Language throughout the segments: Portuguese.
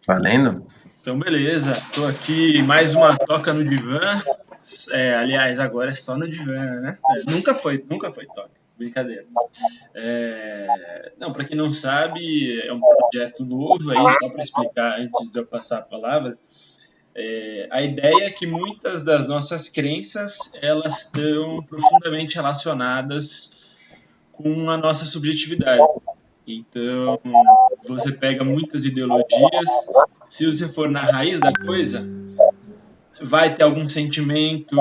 Valendo? Então, beleza. Tô aqui mais uma toca no divã. Aliás, agora é só no divã, né? Nunca foi toca. Brincadeira. Não, para quem não sabe, é um projeto novo aí, só para explicar antes de eu passar a palavra. A ideia é que muitas das nossas crenças, elas estão profundamente relacionadas com a nossa subjetividade. Então, você pega muitas ideologias, se você for na raiz da coisa, vai ter algum sentimento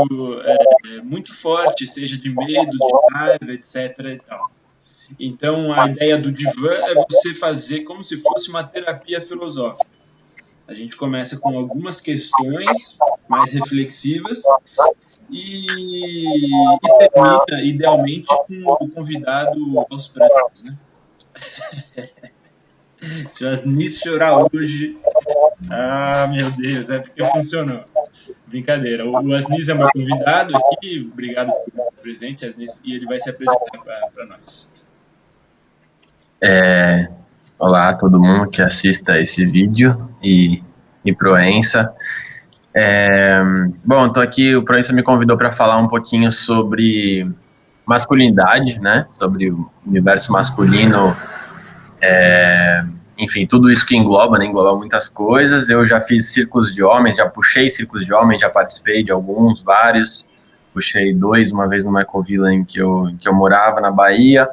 muito forte, seja de medo, de raiva, etc. E tal. Então, a ideia do divã é você fazer como se fosse uma terapia filosófica. A gente começa com algumas questões mais reflexivas e termina, idealmente, com o convidado aos prantos, né? Se o Asnis chorar hoje, meu Deus, é porque funcionou. Brincadeira. O Asnis é meu convidado aqui, obrigado por presente, Asnis, e ele vai se apresentar para nós. É, Olá a todo mundo que assista esse vídeo e Proença. Bom, tô aqui, o Proença me convidou para falar um pouquinho sobre masculinidade, né? Sobre o universo masculino, enfim, tudo isso que engloba, né? Engloba muitas coisas. Eu já fiz círculos de homens, já puxei círculos de homens, já participei de alguns, vários. Puxei dois, uma vez numa Ecovila em que eu morava, na Bahia,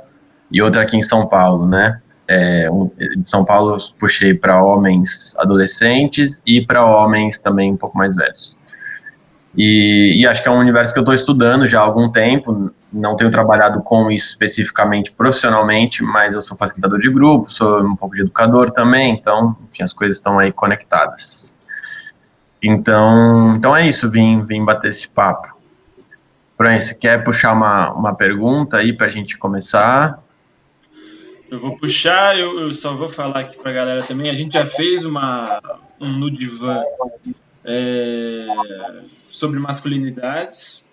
e outra aqui em São Paulo, né? De São Paulo eu puxei para homens adolescentes e para homens também um pouco mais velhos. E acho que é um universo que eu estou estudando já há algum tempo, não tenho trabalhado com isso especificamente profissionalmente, mas eu sou facilitador de grupo, sou um pouco de educador também, então, enfim, as coisas estão aí conectadas. Então é isso, vim bater esse papo. Fran, você quer puxar uma pergunta aí para a gente começar? Eu vou puxar, eu só vou falar aqui para a galera também. A gente já fez um no divã sobre masculinidades.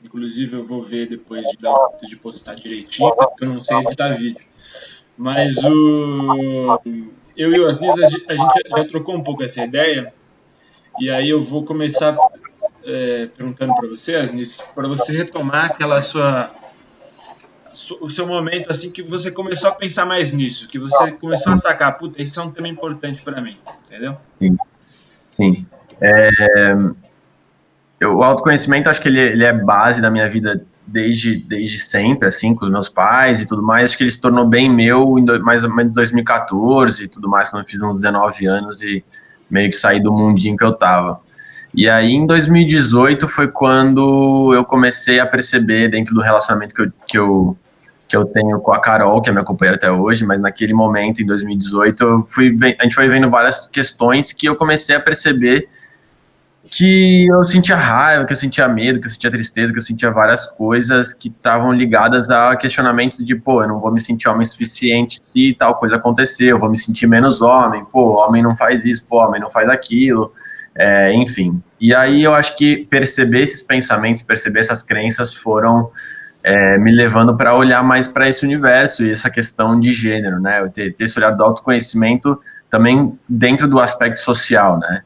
Inclusive, eu vou ver depois de dar um jeito de postar direitinho, porque eu não sei editar vídeo. Mas eu e o Asnis, a gente já trocou um pouco essa ideia. E aí eu vou começar perguntando para você, Asnis, para você retomar aquela o seu momento assim que você começou a pensar mais nisso, que você começou a Sim, sacar, puta, isso é um tema importante para mim, entendeu? sim. Sim. O autoconhecimento, acho que ele é base da minha vida desde sempre, assim, com os meus pais e tudo mais. Acho que ele se tornou bem meu mais ou menos 2014 e tudo mais, quando eu fiz uns 19 anos e meio que saí do mundinho que eu tava. E aí, em 2018, foi quando eu comecei a perceber, dentro do relacionamento que eu tenho com a Carol, que é minha companheira até hoje, mas naquele momento, em 2018, a gente foi vendo várias questões que eu comecei a perceber que eu sentia raiva, que eu sentia medo, que eu sentia tristeza, que eu sentia várias coisas que estavam ligadas a questionamentos de, pô, eu não vou me sentir homem suficiente se tal coisa acontecer, eu vou me sentir menos homem, pô, homem não faz isso, pô, homem não faz aquilo, enfim. E aí eu acho que perceber esses pensamentos, perceber essas crenças foram me levando para olhar mais para esse universo e essa questão de gênero, né? Eu ter esse olhar do autoconhecimento também dentro do aspecto social, né?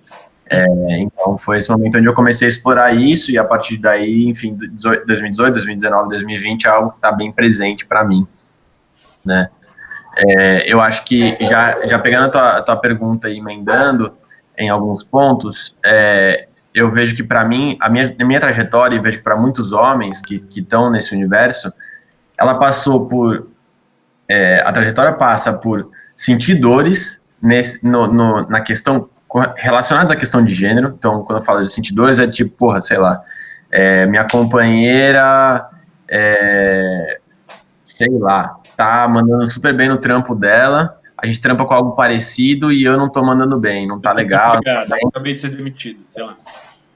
Então, foi esse momento onde eu comecei a explorar isso, e a partir daí, enfim, 2018, 2019, 2020, é algo que está bem presente para mim, né? Eu acho que, já pegando a tua pergunta e emendando em alguns pontos, eu vejo que, para mim, a minha trajetória, e vejo que para muitos homens que estão nesse universo, ela passou por. A trajetória passa por sentir dores na questão relacionadas à questão de gênero. Então, quando eu falo de sentir dores, é tipo, porra, sei lá, minha companheira, sei lá, tá mandando super bem no trampo dela, a gente trampa com algo parecido e eu não tô mandando bem, não tá legal, não tá Obrigado, bem. acabei de ser demitido, sei lá.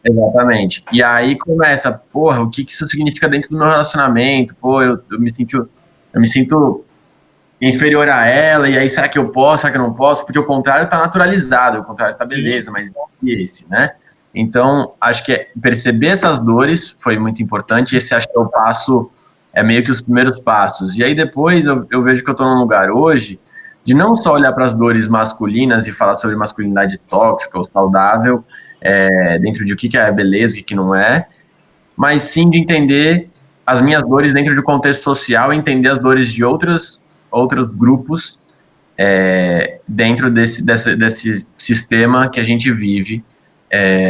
Exatamente. E aí começa, porra, o que isso significa dentro do meu relacionamento? Pô, eu me sinto inferior a ela, e aí será que eu posso, será que eu não posso? Porque o contrário tá naturalizado, o contrário tá Sim, beleza, mas e esse, né? Então, acho que perceber essas dores foi muito importante, esse acho que é o passo, é meio que os primeiros passos. E aí depois eu vejo que eu tô num lugar hoje de não só olhar para as dores masculinas e falar sobre masculinidade tóxica ou saudável, dentro de o que é beleza e o que não é, mas sim de entender as minhas dores dentro de um contexto social e entender as dores de outros grupos dentro desse sistema que a gente vive,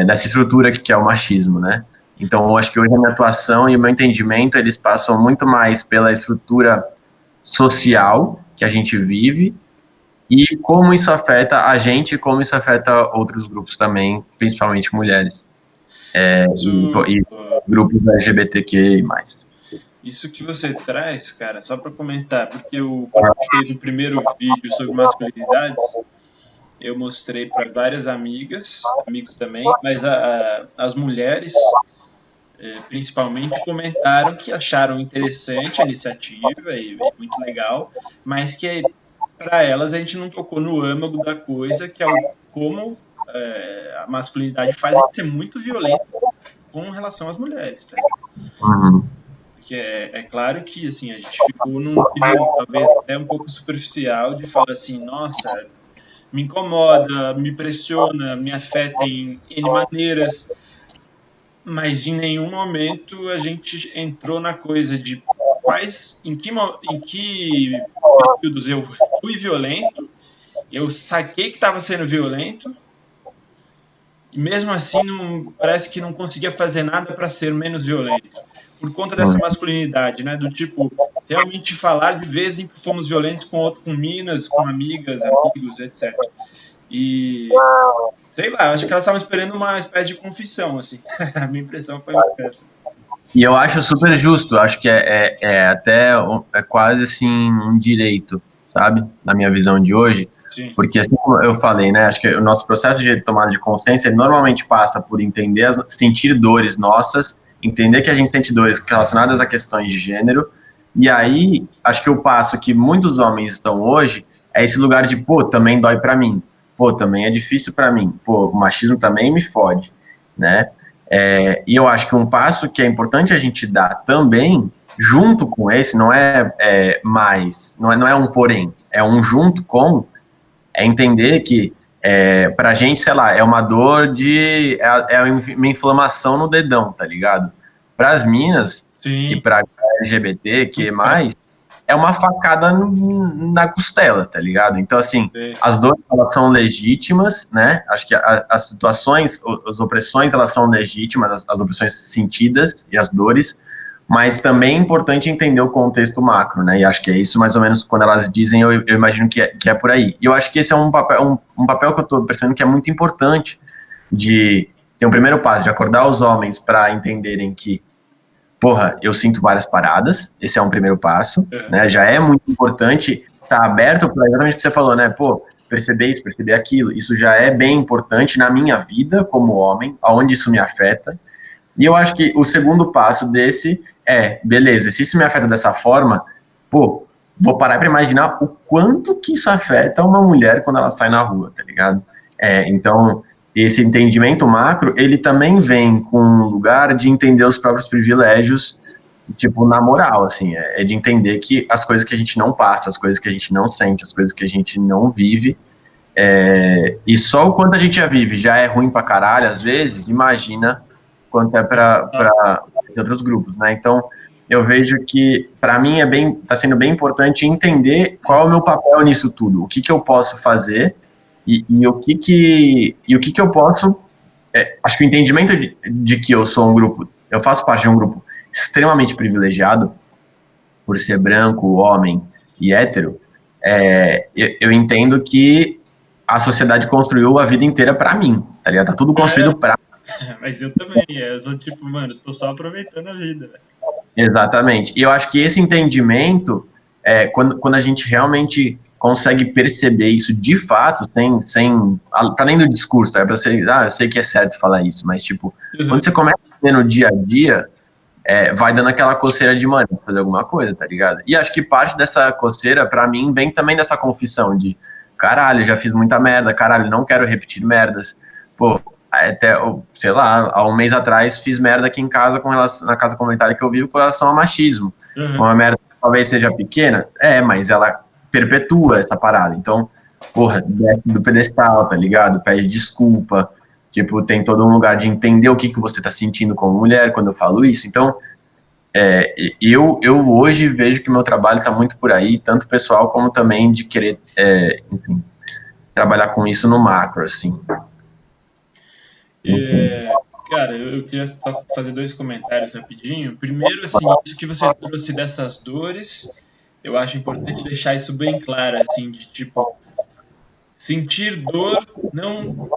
dessa estrutura que é o machismo, né? Então, eu acho que hoje a minha atuação e o meu entendimento, eles passam muito mais pela estrutura social que a gente vive e como isso afeta a gente, como isso afeta outros grupos também, principalmente mulheres, Isso, e grupos LGBTQ+. isso que você traz, cara, só para comentar, porque quando a gente fez o primeiro vídeo sobre masculinidades, eu mostrei para várias amigas, amigos também, mas as mulheres, principalmente, comentaram que acharam interessante a iniciativa e muito legal, mas que para elas a gente não tocou no âmago da coisa, que é como a masculinidade faz a gente ser muito violento com relação às mulheres, tá? Uhum. Porque é claro que assim, a gente ficou num nível talvez até um pouco superficial de falar assim, nossa, me incomoda, me pressiona, me afeta em N maneiras, mas em nenhum momento a gente entrou na coisa de em que períodos eu fui violento, eu saquei que estava sendo violento, e mesmo assim parece que não conseguia fazer nada para ser menos violento. Por conta dessa masculinidade, né? Do tipo, realmente falar de vezes em que fomos violentos com meninas, com amigas, amigos, etc. E sei lá, acho que elas estavam esperando uma espécie de confissão, assim. A minha impressão foi essa. E eu acho super justo, acho que é quase assim um direito, sabe? Na minha visão de hoje, Sim. porque assim como eu falei, né? Acho que o nosso processo de tomada de consciência ele normalmente passa por entender, sentir dores nossas, entender que a gente sente dores relacionadas a questões de gênero, e aí acho que o passo que muitos homens estão hoje é esse lugar de, pô, também dói pra mim, pô, também é difícil pra mim, pô, o machismo também me fode, né? E eu acho que um passo que é importante a gente dar também, junto com esse, não é um porém, é um junto com, é entender que pra gente, sei lá, é uma dor é uma inflamação no dedão, tá ligado? Para as minas e Sim. pra LGBT, que mais, é uma facada na costela, tá ligado? Então, assim, Sim. as dores, elas são legítimas, né? Acho que as situações, as opressões, elas são legítimas, as opressões sentidas e as dores, mas também é importante entender o contexto macro, né? E acho que é isso, mais ou menos, quando elas dizem, eu imagino que é por aí. E eu acho que esse é um papel que eu tô percebendo que é muito importante de ter um primeiro passo, de acordar os homens para entenderem que porra, eu sinto várias paradas, esse é um primeiro passo, né? Já é muito importante estar aberto para exatamente o que você falou, né? Pô, perceber isso, perceber aquilo, isso já é bem importante na minha vida como homem, aonde isso me afeta. E eu acho que o segundo passo desse beleza, se isso me afeta dessa forma, pô, vou parar para imaginar o quanto que isso afeta uma mulher quando ela sai na rua, tá ligado? Então, esse entendimento macro, ele também vem com um lugar de entender os próprios privilégios, tipo, na moral, assim, de entender que as coisas que a gente não passa, as coisas que a gente não sente, as coisas que a gente não vive, e só o quanto a gente já vive já é ruim pra caralho, às vezes, imagina quanto é para outros grupos, né? Então, eu vejo que, para mim, tá sendo bem importante entender qual é o meu papel nisso tudo, o que que eu posso fazer e o que que eu posso. Acho que o entendimento de que eu faço parte de um grupo extremamente privilegiado, por ser branco, homem e hétero, eu entendo que a sociedade construiu a vida inteira para mim, tá ligado? Tá tudo construído para. Mas eu também. Eu sou tipo, mano, tô só aproveitando a vida, velho. Exatamente. E eu acho que esse entendimento, quando a gente realmente consegue perceber isso de fato, para além do discurso, tá? Pra você, eu sei que é certo falar isso, mas tipo, quando você começa a ver no dia a dia, vai dando aquela coceira de, mano, fazer alguma coisa, tá ligado? E acho que parte dessa coceira, pra mim, vem também dessa confissão de, caralho, já fiz muita merda, caralho, não quero repetir merdas. Pô, até, sei lá, há um mês atrás fiz merda aqui em casa na casa comunitária que eu vivo com relação a machismo. Uhum. Uma merda que talvez seja pequena, mas ela perpetua essa parada. Então, porra, desce do pedestal, tá ligado? Pede desculpa, tipo, tem todo um lugar de entender o que você tá sentindo como mulher quando eu falo isso. Então, eu hoje vejo que meu trabalho tá muito por aí, tanto pessoal como também de querer, enfim, trabalhar com isso no macro, assim. Cara, eu queria só fazer 2 comentários rapidinho. Primeiro, assim, isso que você trouxe dessas dores, eu acho importante deixar isso bem claro, assim, de tipo, sentir dor não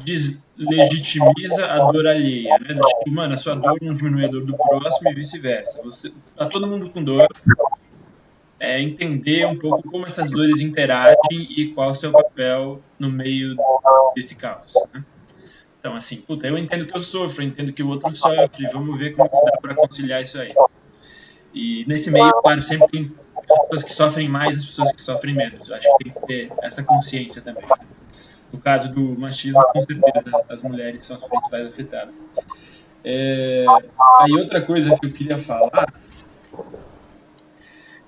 deslegitimiza a dor alheia, né? Do tipo, mano, a sua dor não diminui a dor do próximo e vice-versa. Tá todo mundo com dor, entender um pouco como essas dores interagem e qual o seu papel no meio desse caos, né? Então, assim, puta, eu entendo que eu sofro, eu entendo que o outro sofre, vamos ver como dá para conciliar isso aí. E nesse meio, claro, sempre tem as pessoas que sofrem mais e as pessoas que sofrem menos. Eu acho que tem que ter essa consciência também, né? No caso do machismo, com certeza, as mulheres são as principais afetadas. Aí outra coisa que eu queria falar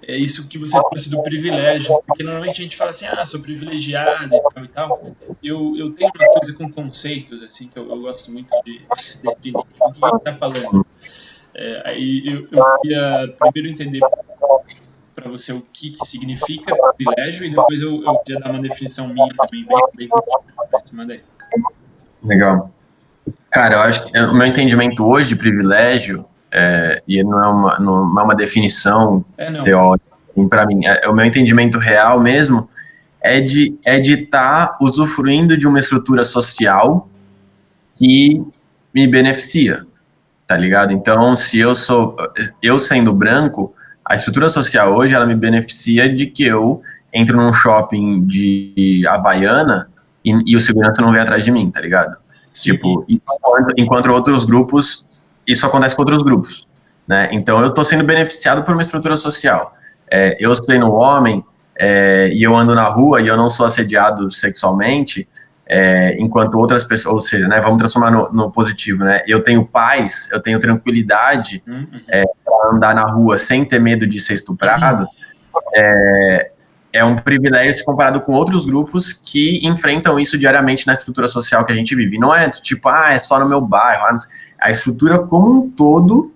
é isso que você trouxe do privilégio, porque normalmente a gente fala assim, sou privilegiado e tal e tal. Eu tenho uma coisa com conceitos, assim, que eu gosto muito de definir. O que a gente está falando? Aí eu queria primeiro entender para você o que significa privilégio e depois eu queria dar uma definição minha também, bem curtinha. Mas manda aí. Legal. Cara, eu acho que o meu entendimento hoje de privilégio, e não é uma definição teórica, assim, para mim, o meu entendimento real mesmo é de estar usufruindo de uma estrutura social que me beneficia, tá ligado? Então, se eu sendo branco, a estrutura social hoje, ela me beneficia de que eu entro num shopping de Havaiana e o segurança não vem atrás de mim, tá ligado? Sim. Tipo, enquanto outros grupos, isso acontece com outros grupos, né? Então, eu tô sendo beneficiado por uma estrutura social. Eu sendo homem, e eu ando na rua e eu não sou assediado sexualmente, enquanto outras pessoas, ou seja, né, vamos transformar no positivo, né? Eu tenho paz, eu tenho tranquilidade para andar na rua sem ter medo de ser estuprado. É um privilégio se comparado com outros grupos que enfrentam isso diariamente na estrutura social que a gente vive. Não é tipo, é só no meu bairro. A estrutura como um todo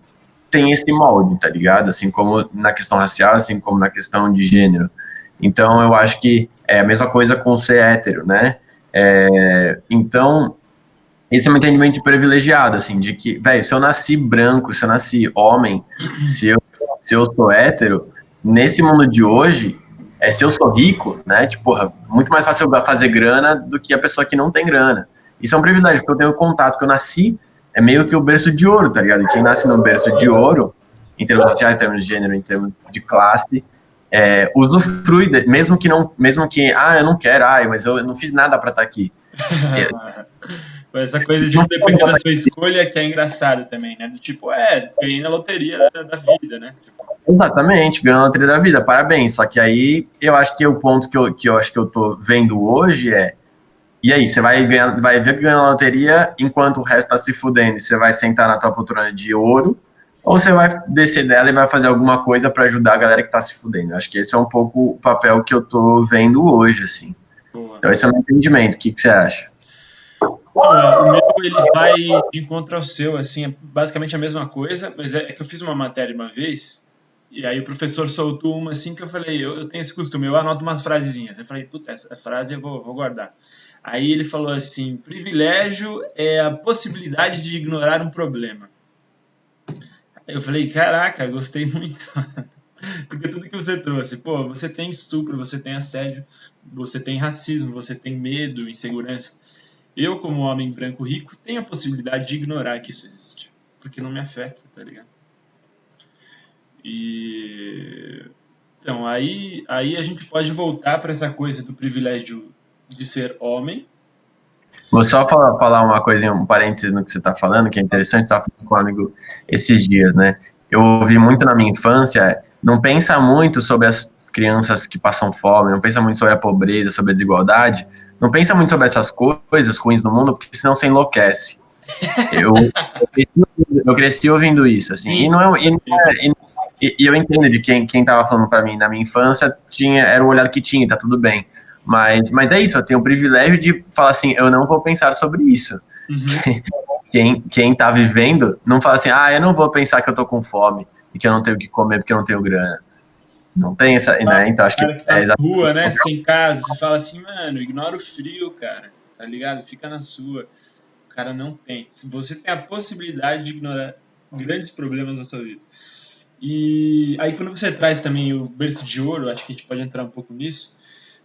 tem esse molde, tá ligado? Assim como na questão racial, assim como na questão de gênero. Então, eu acho que é a mesma coisa com ser hétero, né? Então, esse é um entendimento de privilegiado, assim, de que, velho, se eu nasci branco, se eu nasci homem, se eu sou hétero, nesse mundo de hoje, se eu sou rico, né, tipo, porra, muito mais fácil eu fazer grana do que a pessoa que não tem grana. Isso é um privilégio, porque eu tenho contato, que eu nasci, é meio que o berço de ouro, tá ligado? E quem nasce no berço de ouro, em termos sociais, em termos de gênero, em termos de classe, usufrui, mesmo que, eu não quero, mas eu não fiz nada pra estar aqui. Essa coisa de não depender da sua escolha que é engraçado também, né? Do tipo, ganhei na loteria da vida, né? Tipo... Exatamente, ganhou na loteria da vida, parabéns. Só que aí, eu acho que o ponto que eu acho que eu tô vendo hoje e aí, você vai ver que ganhou na loteria enquanto o resto tá se fudendo, você vai sentar na tua poltrona de ouro, ou você vai descer dela e vai fazer alguma coisa para ajudar a galera que tá se fudendo. Eu acho que esse é um pouco o papel que eu tô vendo hoje, assim. Boa. Então esse é o meu entendimento. O que você acha? O meu, ele vai de encontro ao seu, assim, é basicamente a mesma coisa, mas é que eu fiz uma matéria uma vez, e aí o professor soltou uma assim que eu falei, eu tenho esse costume, eu anoto umas frasezinhas. Eu falei, puta, essa frase eu vou guardar. Aí ele falou assim, privilégio é a possibilidade de ignorar um problema. Eu falei, caraca, gostei muito. Porque tudo que você trouxe, pô, você tem estupro, você tem assédio, você tem racismo, você tem medo, insegurança. Eu, como homem branco rico, tenho a possibilidade de ignorar que isso existe. Porque não me afeta, tá ligado? Então, aí a gente pode voltar para essa coisa do privilégio de ser homem. Vou só falar uma coisa, um parênteses no que você está falando, que é interessante, estava falando com um amigo esses dias, né? Eu ouvi muito na minha infância, não pensa muito sobre as crianças que passam fome, não pensa muito sobre a pobreza, sobre a desigualdade, não pensa muito sobre essas coisas ruins no mundo, porque senão você enlouquece. Eu cresci ouvindo isso, assim, E eu entendo de quem tava falando pra mim na minha infância, era o olhar que tinha, tá tudo bem. Mas é isso, eu tenho o privilégio de falar assim, eu não vou pensar sobre isso. Uhum. Quem tá vivendo, não fala assim, eu não vou pensar que eu tô com fome e que eu não tenho o que comer porque eu não tenho grana. Não tem essa, né? Então acho que Cara que tá é na exatamente. rua, né? Sem casa, você fala assim, mano, ignora o frio, cara. Tá ligado? Fica na sua. O cara não tem. Se você tem a possibilidade de ignorar grandes problemas da sua vida. E aí quando você traz também o berço de ouro, acho que a gente pode entrar um pouco nisso,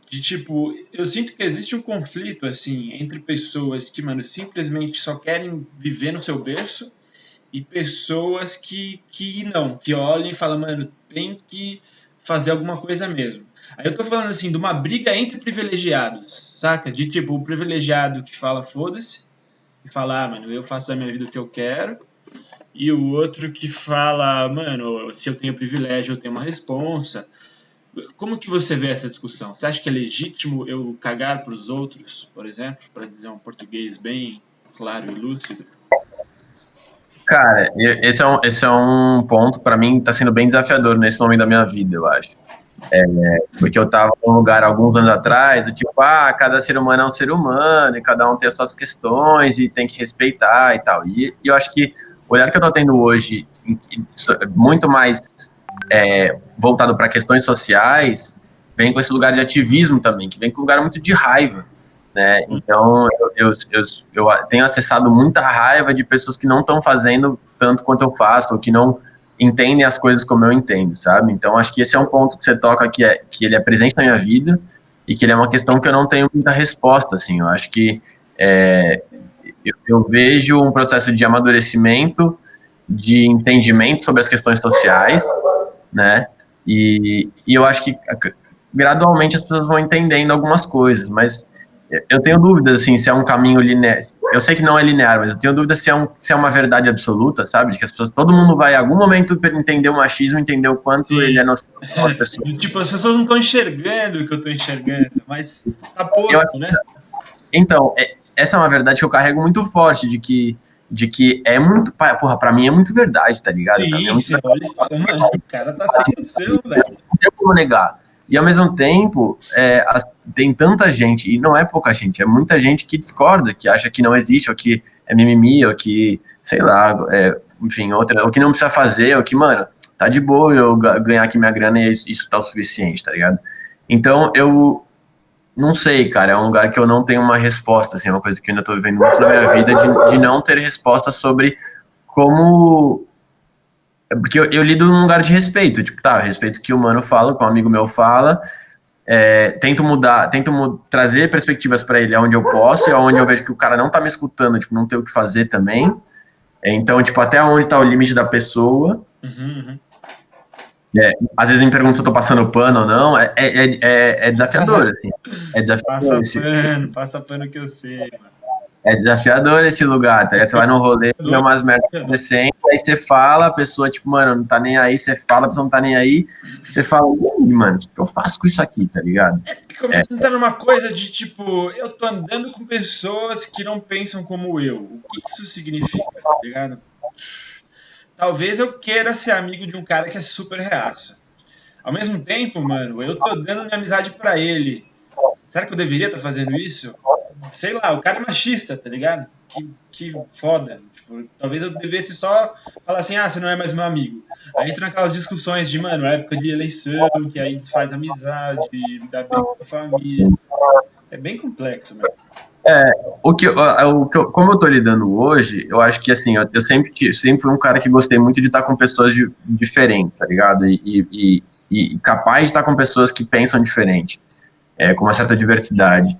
de tipo, eu sinto que existe um conflito, assim, entre pessoas que, mano, simplesmente só querem viver no seu berço e pessoas que olham e falam, mano, tem que fazer alguma coisa mesmo. Aí eu tô falando, assim, de uma briga entre privilegiados, saca? De tipo, o privilegiado que fala foda-se, e fala, mano, eu faço a minha vida o que eu quero, e o outro que fala, mano, se eu tenho privilégio, eu tenho uma responsa. Como que você vê essa discussão? Você acha que é legítimo eu cagar para os outros, por exemplo, para dizer um português bem claro e lúcido? Cara, esse é um ponto, pra mim, tá sendo bem desafiador nesse momento da minha vida, eu acho. Porque eu tava num lugar alguns anos atrás, do tipo, cada ser humano é um ser humano, e cada um tem as suas questões, e tem que respeitar e tal. E eu acho que o olhar que eu tô tendo hoje, muito mais voltado para questões sociais, vem com esse lugar de ativismo também, que vem com um lugar muito de raiva, né? Então, eu tenho acessado muita raiva de pessoas que não estão fazendo tanto quanto eu faço, ou que não entendem as coisas como eu entendo, sabe? Então, acho que esse é um ponto que você toca que ele é presente na minha vida e que ele é uma questão que eu não tenho muita resposta, assim. Eu acho que é, eu vejo um processo de amadurecimento, de entendimento sobre as questões sociais, né? E eu acho que gradualmente as pessoas vão entendendo algumas coisas, mas eu tenho dúvidas, assim, se é um caminho linear. Eu sei que não é linear, mas eu tenho dúvidas se é uma verdade absoluta, sabe? De que as pessoas, todo mundo vai, em algum momento, entender o machismo, entender o quanto ele é Sim. nocivo para as pessoas. Tipo, as pessoas não estão enxergando o que eu estou enxergando, mas tá Eu acho, posto, né? então, essa é uma verdade que eu carrego muito forte, de que é muito, porra, pra mim é muito verdade, tá ligado? Pra mim é Sim, muito você olha e fala, mano, o cara tá sem noção, velho. não tem como negar. E ao mesmo tempo, tem tanta gente, e não é pouca gente, é muita gente que discorda, que acha que não existe, ou que é mimimi, ou que, sei lá, enfim, outra, ou que não precisa fazer, ou que, mano, tá de boa eu ganhar aqui minha grana e isso tá o suficiente, tá ligado? Então, eu não sei, cara, é um lugar que eu não tenho uma resposta, assim, é uma coisa que eu ainda tô vivendo muito na minha vida, de não ter resposta sobre como porque eu lido num lugar de respeito, tipo, tá, eu respeito o que o mano fala, o que um amigo meu fala, tento mudar, trazer perspectivas para ele onde eu posso e onde eu vejo que o cara não tá me escutando, tipo, não tem o que fazer também. Então, tipo, até onde tá o limite da pessoa. Uhum, uhum. Às vezes me perguntam se eu tô passando pano ou não. É desafiador, assim. É desafiador Passa pano que eu sei, mano. É desafiador esse lugar, tá? Você vai no rolê, vê umas merdas acontecendo, aí você fala, a pessoa, tipo, mano, não tá nem aí, você fala, a pessoa não tá nem aí, você fala, e aí, mano, o que eu faço com isso aqui, tá ligado? E começa a entrar numa coisa de tipo, eu tô andando com pessoas que não pensam como eu. O que isso significa, tá ligado? Talvez eu queira ser amigo de um cara que é super reaça. Ao mesmo tempo, mano, eu tô dando minha amizade pra ele. Será que eu deveria estar fazendo isso? Sei lá, o cara é machista, tá ligado? Que foda. Tipo, talvez eu devesse só falar assim, você não é mais meu amigo. Aí entra naquelas discussões de, mano, época de eleição, que aí desfaz amizade, dá briga com a família. É bem complexo, mano. Como eu tô lidando hoje, eu acho que, assim, eu sempre fui um cara que gostei muito de estar com pessoas diferentes, tá ligado? E capaz de estar com pessoas que pensam diferente, com uma certa diversidade.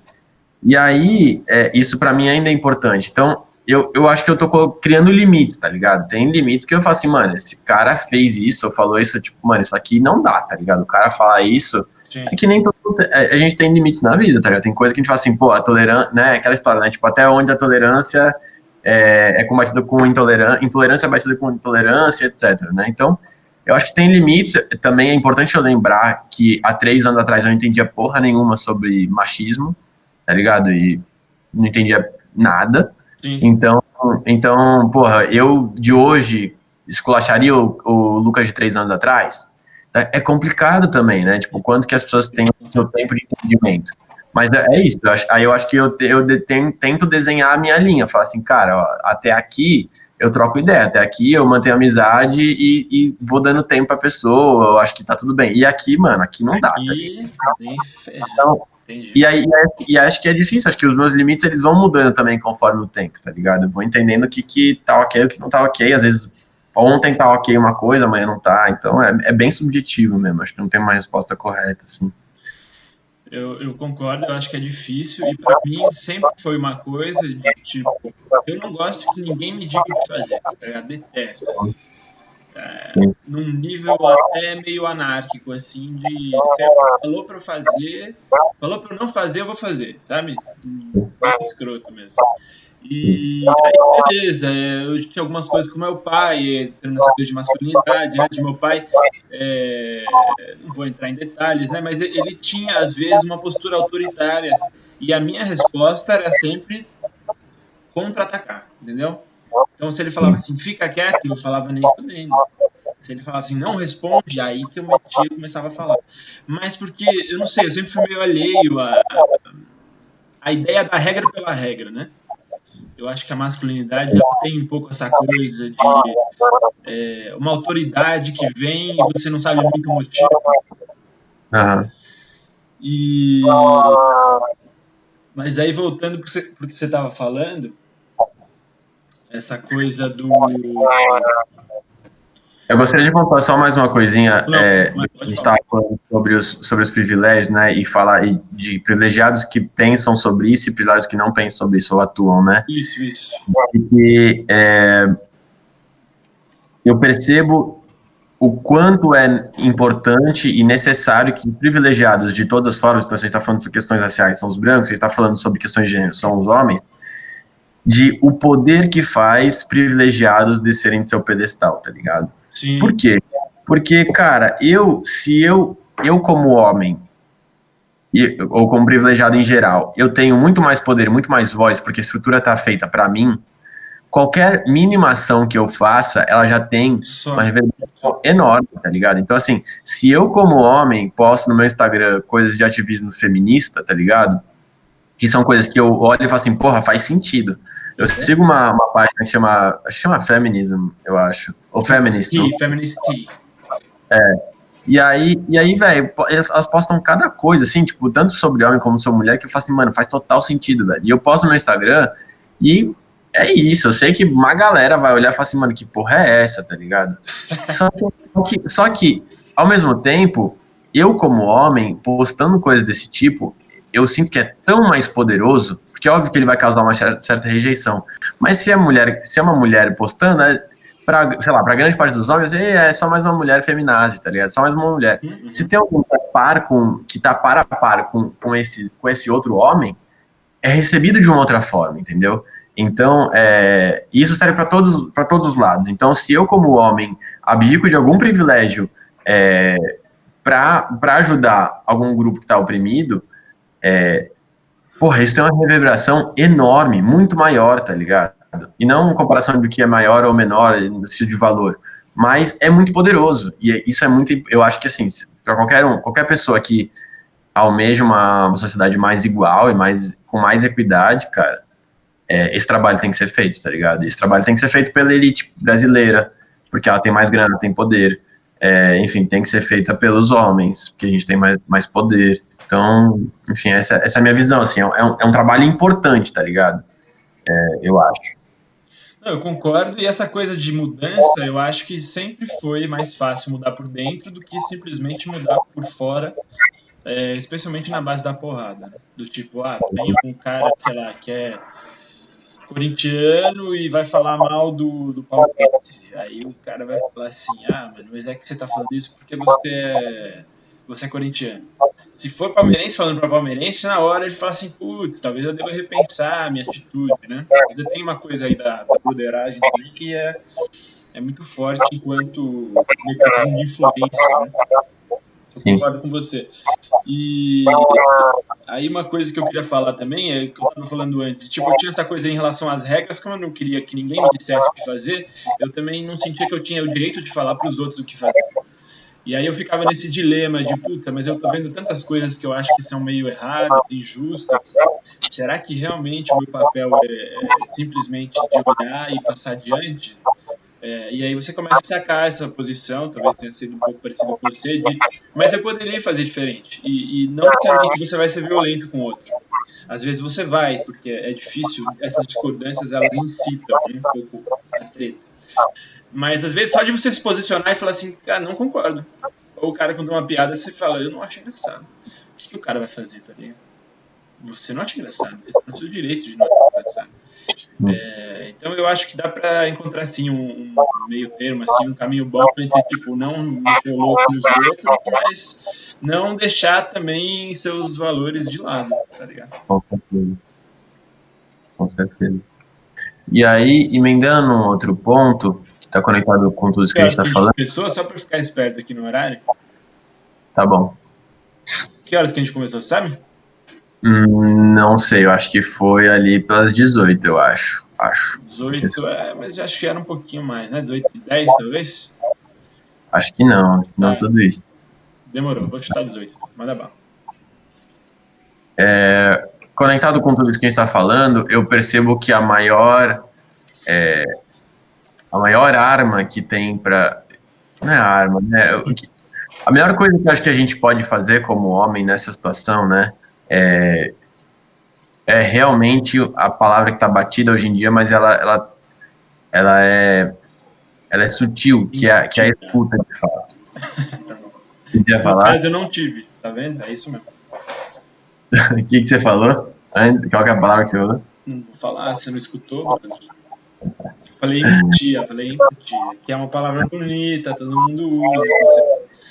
E aí, isso pra mim ainda é importante. Então, eu acho que eu tô criando limites, tá ligado? Tem limites que eu falo assim, mano, esse cara fez isso, ou falou isso, tipo, mano, isso aqui não dá, tá ligado? O cara falar isso, Sim. que nem a gente tem limites na vida, tá ligado? Tem coisa que a gente fala assim, pô, a tolerância, né? Aquela história, né? Tipo, até onde a tolerância é combatida com intolerância, intolerância é batida com intolerância, etc, né? Então, eu acho que tem limites. Também é importante eu lembrar que há 3 anos atrás eu não entendia porra nenhuma sobre machismo, tá ligado? E não entendia nada. Sim. Então, porra, eu de hoje, esculacharia o Lucas de 3 anos atrás? É complicado também, né? Tipo, quanto que as pessoas têm o seu tempo de entendimento. Mas é isso, aí eu acho que tento desenhar a minha linha, falar assim, cara, ó, até aqui eu troco ideia, até aqui eu mantenho amizade e vou dando tempo pra pessoa, eu acho que tá tudo bem. E aqui, mano, aqui não dá, tá ligado? Aqui, nem ferro. Então, Entendi. e acho que é difícil, acho que os meus limites eles vão mudando também conforme o tempo, tá ligado? Eu vou entendendo o que tá ok, o que não tá ok, às vezes ontem tá ok uma coisa, amanhã não tá, então é bem subjetivo mesmo, acho que não tem uma resposta correta, assim. Eu concordo, eu acho que é difícil, e para mim sempre foi uma coisa de tipo, eu não gosto que ninguém me diga o que fazer, tá ligado? Detesto, assim. Num nível até meio anárquico, assim, de você falou para eu fazer, falou para eu não fazer, eu vou fazer, sabe? Bem escroto mesmo. E aí, beleza, eu tinha algumas coisas com meu pai, tendo essa coisa de masculinidade, né, de meu pai, não vou entrar em detalhes, né, mas ele tinha, às vezes, uma postura autoritária, e a minha resposta era sempre contra-atacar, entendeu? Então, se ele falava assim, fica quieto, eu falava nem fudendo. Se ele falava assim, não responde, aí que eu metia e começava a falar. Mas porque, eu não sei, eu sempre fui meio alheio à ideia da regra pela regra, né? Eu acho que a masculinidade ela tem um pouco essa coisa de uma autoridade que vem e você não sabe muito o motivo. Aham. E mas aí voltando para o que você estava falando, essa coisa do Eu gostaria de contar só mais uma coisinha, não, a pode gente falar. estava falando sobre os privilégios, né, e falar de privilegiados que pensam sobre isso e privilegiados que não pensam sobre isso ou atuam, né, Isso. e eu percebo o quanto é importante e necessário que privilegiados de todas as formas, então a gente está falando sobre questões raciais, são os brancos, a gente está falando sobre questões de gênero, são os homens, de o poder que faz privilegiados descerem de seu pedestal, tá ligado? Por Sim. quê? Porque, cara, eu como homem, ou como privilegiado em geral, eu tenho muito mais poder, muito mais voz, porque a estrutura tá feita para mim, qualquer mínima ação que eu faça, ela já tem uma Só. reverberação enorme, tá ligado? Então, assim, se eu, como homem, posto no meu Instagram coisas de ativismo feminista, tá ligado? Que são coisas que eu olho e falo assim, porra, faz sentido. Eu sigo uma página que chama, acho que chama Feminism, eu acho, ou Feminist, não. Feminist tea. E aí, velho, elas postam cada coisa, assim, tipo, tanto sobre homem como sobre mulher, que eu falo assim, mano, faz total sentido, velho. E eu posto no meu Instagram e é isso, eu sei que uma galera vai olhar e falar assim, mano, que porra é essa, tá ligado? Só que, ao mesmo tempo, eu como homem, postando coisas desse tipo, eu sinto que é tão mais poderoso, porque é óbvio que ele vai causar uma certa rejeição. Mas se é uma mulher postando, pra, sei lá, pra grande parte dos homens, é só mais uma mulher feminazi, tá ligado? Só mais uma mulher. Se Uhum. tem alguém que tá par a par com esse outro homem, é recebido de uma outra forma, entendeu? Então, isso serve para todos os lados. Então, se eu, como homem, abdico de algum privilégio para ajudar algum grupo que está oprimido, porra, isso tem uma reverberação enorme, muito maior, tá ligado? E não uma comparação de que é maior ou menor no sentido de valor, mas é muito poderoso. E isso é muito, eu acho que assim, para qualquer pessoa que almeja uma sociedade mais igual e com mais equidade, cara, esse trabalho tem que ser feito, tá ligado? Esse trabalho tem que ser feito pela elite brasileira, porque ela tem mais grana, tem poder. Enfim, tem que ser feita pelos homens, porque a gente tem mais poder. Então, enfim, essa é a minha visão, assim, é um trabalho importante, tá ligado? Eu acho. Não, eu concordo, e essa coisa de mudança, eu acho que sempre foi mais fácil mudar por dentro do que simplesmente mudar por fora, especialmente na base da porrada, né? Do tipo, tem um cara, sei lá, que é corintiano e vai falar mal do Palmeirense. Aí o cara vai falar assim, mano, mas é que você tá falando isso porque você é corintiano. Se for palmeirense falando para palmeirense, na hora ele fala assim, putz, talvez eu deva repensar a minha atitude, né? Mas tem uma coisa aí da broderagem também que é muito forte enquanto mecanismo de influência, né? Eu Sim. concordo com você. E aí uma coisa que eu queria falar também é que eu estava falando antes. Tipo, eu tinha essa coisa em relação às regras, como eu não queria que ninguém me dissesse o que fazer, eu também não sentia que eu tinha o direito de falar para os outros o que fazer. E aí eu ficava nesse dilema de, puta, mas eu tô vendo tantas coisas que eu acho que são meio erradas, injustas. Será que realmente o meu papel é simplesmente de olhar e passar adiante? E aí você começa a sacar essa posição, talvez tenha sido um pouco parecido com você, mas eu poderia fazer diferente. E não necessariamente você vai ser violento com o outro. Às vezes você vai, porque é difícil, essas discordâncias elas incitam, né, um pouco a treta. Mas às vezes só de você se posicionar e falar assim, cara, não concordo. Ou o cara conta uma piada e você fala, eu não acho engraçado. O que o cara vai fazer, tá ligado? Você não acha engraçado, você tá no seu direito de não achar engraçado. Então eu acho que dá pra encontrar assim um meio termo, assim, um caminho bom entre tipo não meter o louco nos outros, mas não deixar também seus valores de lado, tá ligado? Com certeza. Com certeza. E aí, emendando um outro ponto, que está conectado com tudo isso Que que a gente horas está que a gente falando, começou, só pra ficar esperto aqui no horário? tá bom. Que horas que a gente começou, sabe? Não sei, eu acho que foi ali pelas 18, eu acho. Acho. 18, mas acho que era um pouquinho mais, né? 18h10, talvez? Acho que não, não Tá, tudo isso. demorou, vou chutar 18. Manda bala. Conectado com tudo isso que a gente está falando, eu percebo que a maior arma que tem para. Não é arma, né? A melhor coisa que eu acho que a gente pode fazer como homem nessa situação, né? É, é realmente a palavra que está batida hoje em dia, mas ela ela é sutil, que é a Empatia. escuta de fato. Tá bom. Você quer No falar? caso, eu não tive, tá vendo? É isso mesmo. O que você falou? Qual que é a palavra que você falou? Não vou falar, você não escutou, mano. Falei empatia, que é uma palavra bonita, todo mundo usa.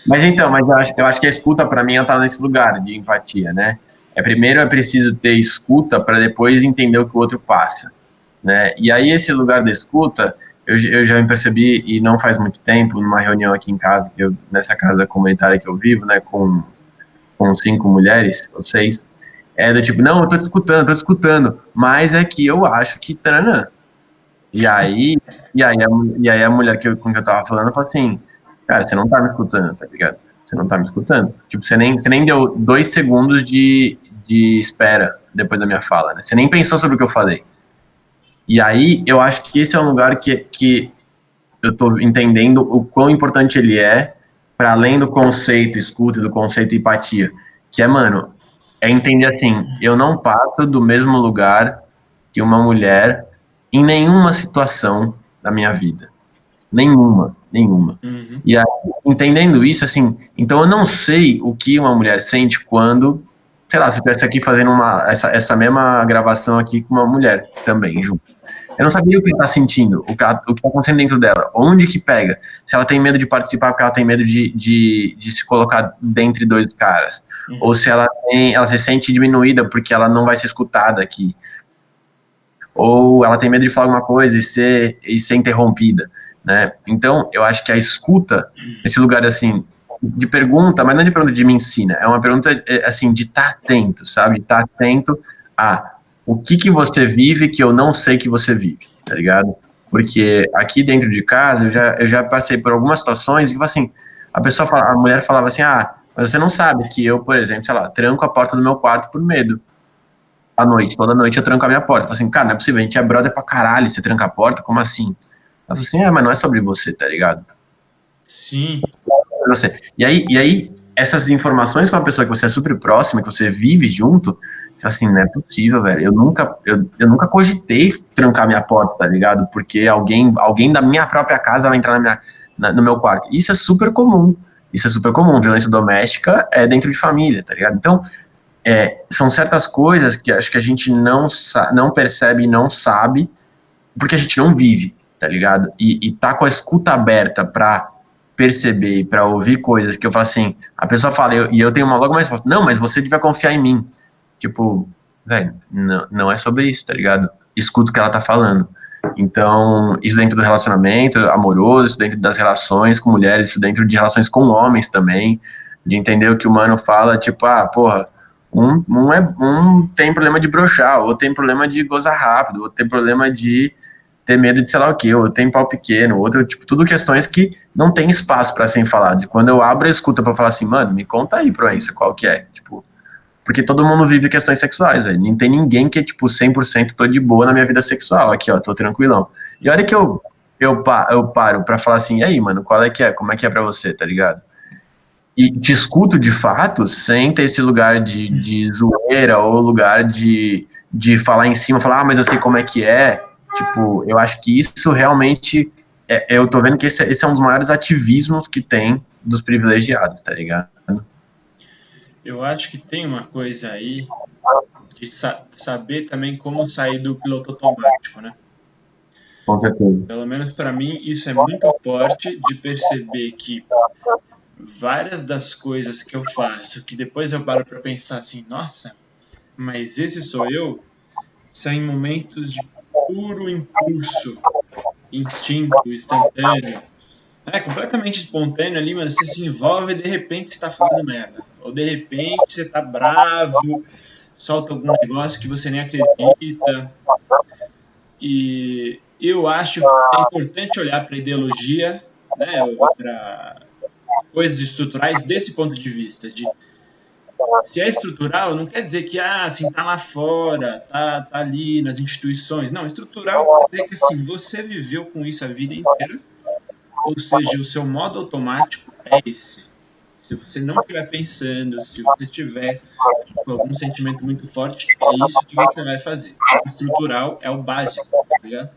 Mas então, eu acho que a escuta para mim ela tá nesse lugar de empatia, né? Primeiro é preciso ter escuta para depois entender o que o outro passa, né? E aí esse lugar da escuta, eu já me percebi e não faz muito tempo numa reunião aqui em casa, nessa casa comunitária que eu vivo, né, com 5 mulheres ou 6, é do tipo, não, eu tô te escutando, mas é que eu acho que tanã. E aí, e aí a mulher com que eu tava falando falou assim, cara, você não tá me escutando, tá ligado? Você não tá me escutando. Tipo, você nem deu 2 segundos de espera depois da minha fala, né? Você nem pensou sobre o que eu falei. E aí, eu acho que esse é um lugar que eu tô entendendo o quão importante ele é para além do conceito escuta e do conceito empatia. Que é, mano, é entender assim, eu não parto do mesmo lugar que uma mulher em nenhuma situação da minha vida. Nenhuma, nenhuma. Uhum. E aí, entendendo isso, assim, então eu não sei o que uma mulher sente quando, sei lá, se eu estivesse aqui fazendo essa mesma gravação aqui com uma mulher também, junto. Eu não sabia o que está sentindo, o que está acontecendo dentro dela, onde que pega, se ela tem medo de participar porque ela tem medo de se colocar dentre 2 caras, ou se ela se sente diminuída porque ela não vai ser escutada aqui, ou ela tem medo de falar alguma coisa e ser interrompida, né? Então, eu acho que a escuta, esse lugar, assim, de pergunta, mas não de pergunta de me ensina, é uma pergunta, assim, de estar atento, sabe? De estar atento a o que você vive que eu não sei que você vive, tá ligado? Porque aqui dentro de casa, eu já passei por algumas situações que, assim, a mulher falava assim, mas você não sabe que eu, por exemplo, sei lá, tranco a porta do meu quarto por medo à noite, toda noite eu tranco a minha porta. Eu falo assim, cara, não é possível, a gente é brother pra caralho, você tranca a porta, como assim? Ela falou assim, mas não é sobre você, tá ligado? Sim. É você. E aí, essas informações com uma pessoa que você é super próxima, que você vive junto, você fala assim, não é possível, velho, eu nunca cogitei trancar minha porta, tá ligado? Porque alguém da minha própria casa vai entrar no meu quarto. Isso é super comum, violência doméstica é dentro de família, tá ligado? Então, são certas coisas que acho que a gente não percebe e não sabe, porque a gente não vive, tá ligado? E tá com a escuta aberta pra perceber e pra ouvir coisas que eu falo assim, a pessoa fala, e eu tenho uma logo mais resposta, não, mas você devia confiar em mim. Tipo, velho, não é sobre isso, tá ligado? Escuta o que ela tá falando. Então, isso dentro do relacionamento amoroso, isso dentro das relações com mulheres, isso dentro de relações com homens também. De entender o que o mano fala, tipo, porra, um tem problema de broxar, outro tem problema de gozar rápido, outro tem problema de ter medo de sei lá o quê, outro tem pau pequeno, outro, tipo, tudo questões que não tem espaço para serem faladas. E quando eu abro a escuta para falar assim, mano, me conta aí, Proença, qual que é? Tipo, porque todo mundo vive questões sexuais, velho. Não tem ninguém que é, tipo, 100% tô de boa na minha vida sexual. Aqui, ó, tô tranquilão. E a hora que eu paro pra falar assim, e aí, mano, qual é que é? Como é que é pra você, tá ligado? E te escuto de fato, sem ter esse lugar de zoeira ou lugar de falar em cima, falar, mas eu sei como é que é. Tipo, eu acho que isso realmente, eu tô vendo que esse é um dos maiores ativismos que tem dos privilegiados, tá ligado? Eu acho que tem uma coisa aí de saber também como sair do piloto automático, né? Com certeza. Pelo menos para mim, isso é muito forte de perceber que várias das coisas que eu faço, que depois eu paro para pensar assim, nossa, mas esse sou eu, são em momentos de puro impulso, instinto, instantâneo. É completamente espontâneo ali, mas você se envolve e de repente você tá falando merda. Ou de repente você tá bravo, solta algum negócio que você nem acredita. E eu acho que é importante olhar para a ideologia, né, para coisas estruturais desse ponto de vista, de se é estrutural, não quer dizer que assim, tá lá fora, tá ali nas instituições. Não, estrutural quer dizer que assim, você viveu com isso a vida inteira, ou seja, o seu modo automático é esse. Se você não estiver pensando, se você tiver com algum sentimento muito forte, é isso que você vai fazer. O estrutural é o básico, tá ligado?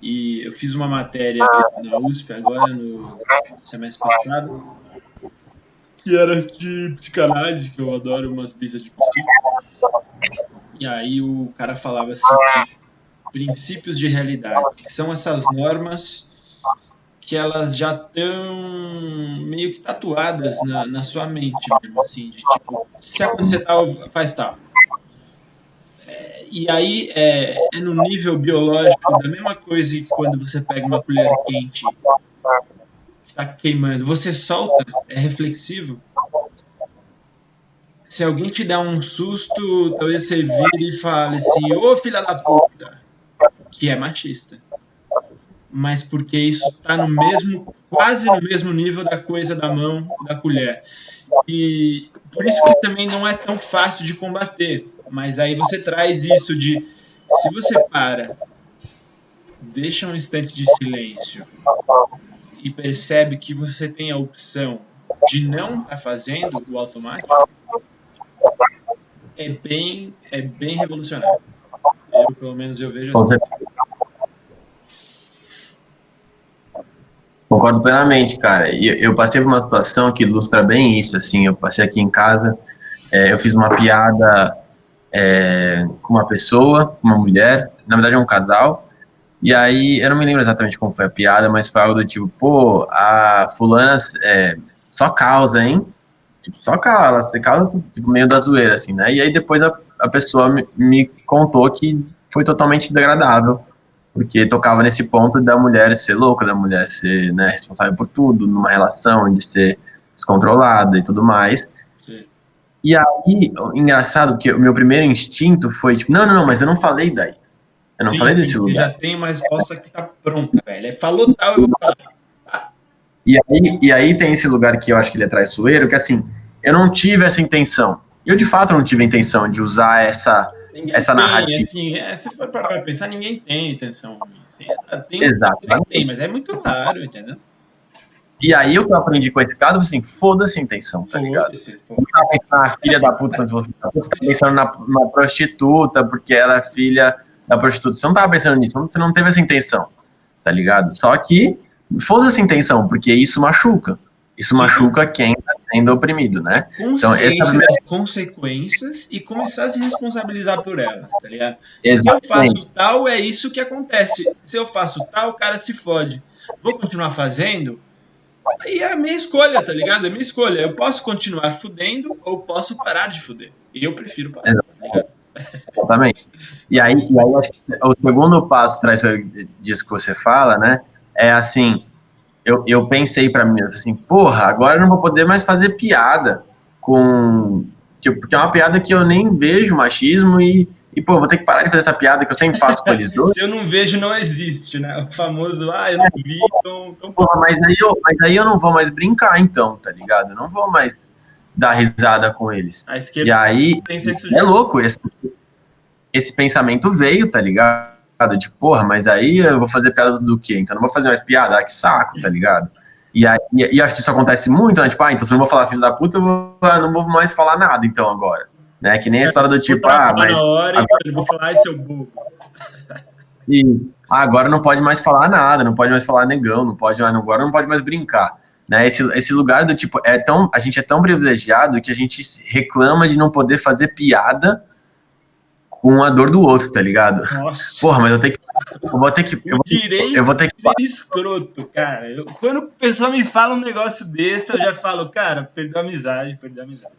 E eu fiz uma matéria na USP agora, no semestre passado, que era de psicanálise, que eu adoro umas brisas de psico. E aí o cara falava assim, princípios de realidade, que são essas normas que elas já estão meio que tatuadas na sua mente mesmo, assim, de tipo, se acontecer tal, faz tal. E aí é no nível biológico da mesma coisa que quando você pega uma colher quente que tá queimando, você solta, é reflexivo. Se alguém te der um susto, talvez você vire e fale assim, ô filha da puta, que é machista. Mas porque isso tá no mesmo, quase no mesmo nível da coisa da mão, da colher. E por isso que também não é tão fácil de combater. Mas aí você traz isso de, se você para, deixa um instante de silêncio e percebe que você tem a opção de não estar fazendo o automático, é bem revolucionário. Eu, pelo menos, eu vejo assim. Concordo plenamente, cara. E eu passei por uma situação que ilustra bem isso, assim, eu passei aqui em casa, eu fiz uma piada com uma pessoa, uma mulher, na verdade é um casal, e aí, eu não me lembro exatamente como foi a piada, mas foi algo do tipo, pô, a fulana só causa, hein? Tipo, só causa, ela se causa tipo, meio da zoeira, assim, né? E aí depois a pessoa me contou que foi totalmente degradável, porque tocava nesse ponto da mulher ser louca, da mulher ser, né, responsável por tudo, numa relação, de ser descontrolada e tudo mais. Sim. E aí, engraçado, que o meu primeiro instinto foi, tipo, não, mas eu não falei daí. Eu não falei Sim, desse você lugar. já tem uma resposta que tá pronta, velho. Falou tal, eu vou falar. E aí tem esse lugar que eu acho que ele é traiçoeiro, que assim, eu não tive essa intenção. Eu, de fato, não tive a intenção de usar Ninguém essa tem, narrativa. assim, se for parar pra pensar, ninguém tem intenção ruim. Assim, tem um que tem, Exatamente. mas é muito raro, entendeu? E aí o que eu aprendi com esse caso, assim, foda-se a intenção, tá ligado? Foda-se, Não tá pensando na filha da puta quando você tá pensando na prostituta, porque ela é filha da prostituta. Você não tava pensando nisso, você não teve essa intenção, tá ligado? Só que foda-se a intenção, porque isso machuca. Isso Sim, machuca quem tá sendo oprimido, né? Então, essa é a consciência primeira. das consequências e começar a se responsabilizar por elas, tá ligado? Se eu faço Exatamente. tal, é isso que acontece. Se eu faço tal, o cara se fode. Vou continuar fazendo? Aí é a minha escolha, tá ligado? É a minha escolha. Eu posso continuar fudendo ou posso parar de fuder. E eu prefiro parar, tá ligado? Exatamente. Eu acho que o segundo passo atrás disso que você fala, né? É assim, eu pensei pra mim, assim, porra, agora eu não vou poder mais fazer piada com... Tipo, porque é uma piada que eu nem vejo machismo pô, vou ter que parar de fazer essa piada que eu sempre faço com eles dois. Se eu não vejo, não existe, né? O famoso, eu não vi, então Porra, mas aí eu não vou mais brincar, então, tá ligado? Eu não vou mais dar risada com eles. a E esquerda aí, tem senso é de louco, esse pensamento veio, tá ligado? De porra, mas aí eu vou fazer piada do quê? Então eu não vou fazer mais piada? Ah, que saco, tá ligado? E aí, e acho que isso acontece muito, né? Tipo, então se eu não vou falar filho da puta, não vou mais falar nada, então, agora. Né? Que nem a história do vou tipo, travar mas na hora e agora, eu vou falar, ai, seu bobo. agora não pode mais falar nada, não pode mais falar negão, não pode mais, agora não pode mais brincar. Né? Esse lugar do tipo, a gente é tão privilegiado que a gente reclama de não poder fazer piada com a dor do outro, tá ligado? Nossa. Porra, mas eu vou ter que, O eu direito vou ter que, de ser escroto, cara. Quando a pessoa me fala um negócio desse, eu já falo, cara, perdeu a amizade, perdeu a amizade.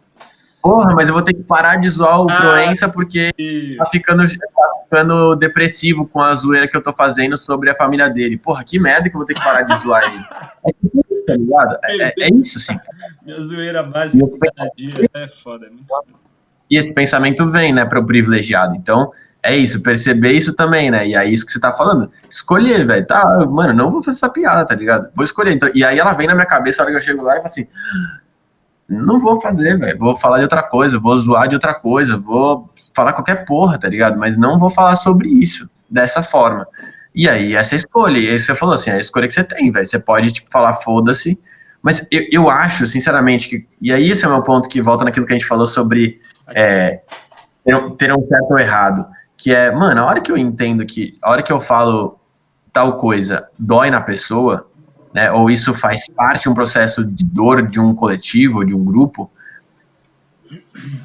porra, mas eu vou ter que parar de zoar o Ah, Proença porque e... tá ficando depressivo com a zoeira que eu tô fazendo sobre a família dele. Porra, que merda que eu vou ter que parar de zoar ele. Tá ligado? É isso, assim. Minha zoeira básica de cada dia é foda, é muito foda. E esse pensamento vem, né, para o privilegiado. Então, é isso, perceber isso também, né? E é isso que você tá falando. Escolher, velho. Tá, mano, não vou fazer essa piada, tá ligado? Vou escolher. Então, e aí ela vem na minha cabeça a hora que eu chego lá e falo assim: não vou fazer, velho. Vou falar de outra coisa, vou zoar de outra coisa, vou falar qualquer porra, tá ligado? Mas não vou falar sobre isso, dessa forma. E aí, essa escolha, e aí você falou assim, é a escolha que você tem, velho. Você pode, tipo, falar foda-se, mas eu acho, sinceramente, que. E aí, esse é o meu ponto que volta naquilo que a gente falou sobre ter um certo ou errado. Que é, mano, a hora que eu entendo que, a hora que eu falo tal coisa dói na pessoa, né, ou isso faz parte de um processo de dor de um coletivo, de um grupo,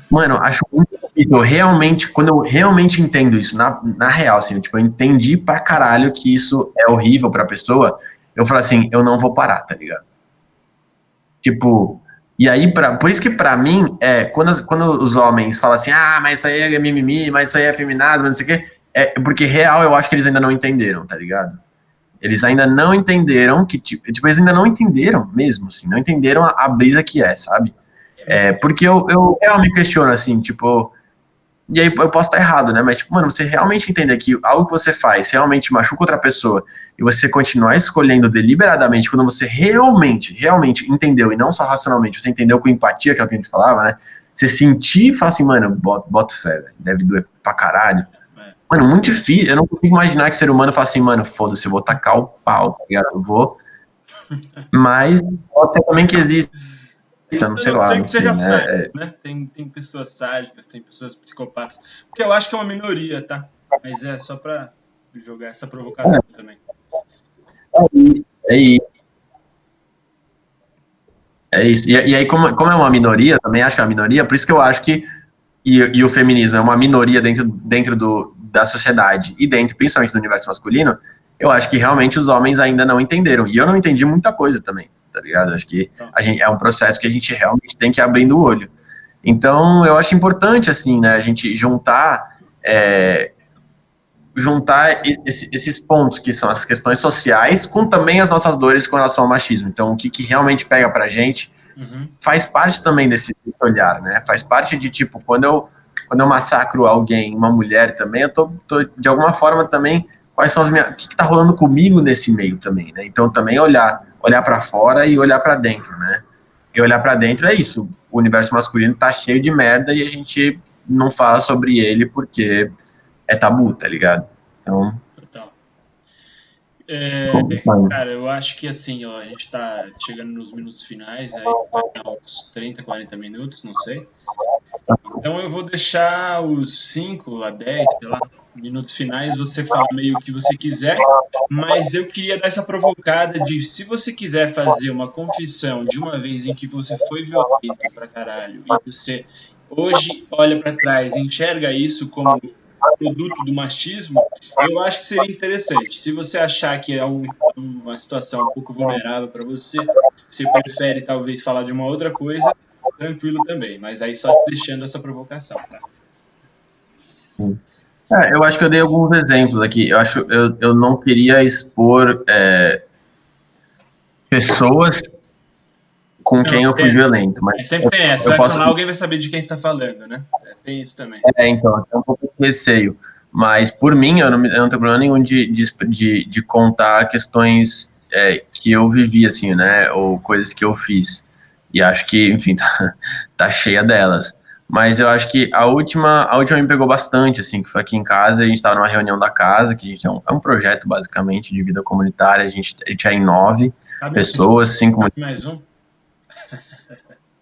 mano, acho muito difícil. Eu realmente, quando eu realmente entendo isso, na real, assim, tipo, eu entendi pra caralho que isso é horrível pra pessoa, eu falo assim, eu não vou parar, tá ligado? Tipo, e aí, por isso que pra mim, quando os homens falam assim, mas isso aí é mimimi, mas isso aí é feminado, mas não sei o quê, é porque real eu acho que eles ainda não entenderam, tá ligado? Eles ainda não entenderam que, tipo, eles ainda não entenderam mesmo, assim, não entenderam a brisa que é, sabe? Porque eu me questiono, assim, tipo, e aí eu posso estar errado, né? Mas, tipo, mano, você realmente entender que algo que você faz realmente machuca outra pessoa e você continuar escolhendo deliberadamente quando você realmente entendeu, e não só racionalmente, você entendeu com empatia, que é o que a gente falava, né? Você sentir e falar assim, mano, boto fé, velho, deve doer pra caralho. Mano, muito difícil. Eu não consigo imaginar que ser humano fala assim, mano, foda-se, eu vou tacar o pau, tá ligado? Eu vou. Mas pode ser também que exista, não A sei não lá, ser não que seja sei, né? sádico, né? Tem pessoas sádicas, tem pessoas psicopatas. Porque eu acho que é uma minoria, tá? Mas é só pra jogar essa provocação também. É isso. É isso. E aí, como é uma minoria, também acho que é uma minoria, por isso que eu acho que. E o feminismo é uma minoria dentro da sociedade e dentro, principalmente do universo masculino, eu acho que realmente os homens ainda não entenderam. E eu não entendi muita coisa também, tá ligado? Acho que é um processo que a gente realmente tem que ir abrindo o olho. Então, eu acho importante, assim, né, a gente juntar esses pontos que são as questões sociais com também as nossas dores com relação ao machismo. Então, o que realmente pega pra gente faz parte também desse olhar, né? Faz parte de, tipo, quando eu massacro alguém, uma mulher também, eu tô de alguma forma também, quais são o que tá rolando comigo nesse meio também, né? Então, também olhar para fora e olhar para dentro, né? E olhar para dentro é isso. O universo masculino tá cheio de merda e a gente não fala sobre ele porque é tabu, tá ligado? Então, Total. complicado. Cara, eu acho que assim, ó, a gente tá chegando nos minutos finais, aí vai dar uns 30, 40 minutos, não sei. Então eu vou deixar os 5 a 10, sei lá, minutos finais, você fala meio o que você quiser, mas eu queria dar essa provocada de se você quiser fazer uma confissão de uma vez em que você foi violento pra caralho e você hoje olha pra trás e enxerga isso como produto do machismo, eu acho que seria interessante. Se você achar que é uma situação um pouco vulnerável para você, você prefere talvez falar de uma outra coisa, tranquilo também, mas aí só deixando essa provocação, tá? Eu acho que eu dei alguns exemplos aqui. Eu não queria expor pessoas com Não, quem eu fui tem. violento, mas Sempre tem essa. Você eu vai posso. falar, alguém vai saber de quem você está falando, né? Tem isso também. Então, tem um pouco de receio. Mas, por mim, eu não tenho problema nenhum de contar questões que eu vivi, assim, né? Ou coisas que eu fiz. E acho que, enfim, tá cheia delas. Mas eu acho que a última me pegou bastante, assim, que foi aqui em casa. A gente estava numa reunião da casa, que a gente é um projeto, basicamente, de vida comunitária. A gente é em 9 Cabe mais um. pessoas, 5 Cabe mais um.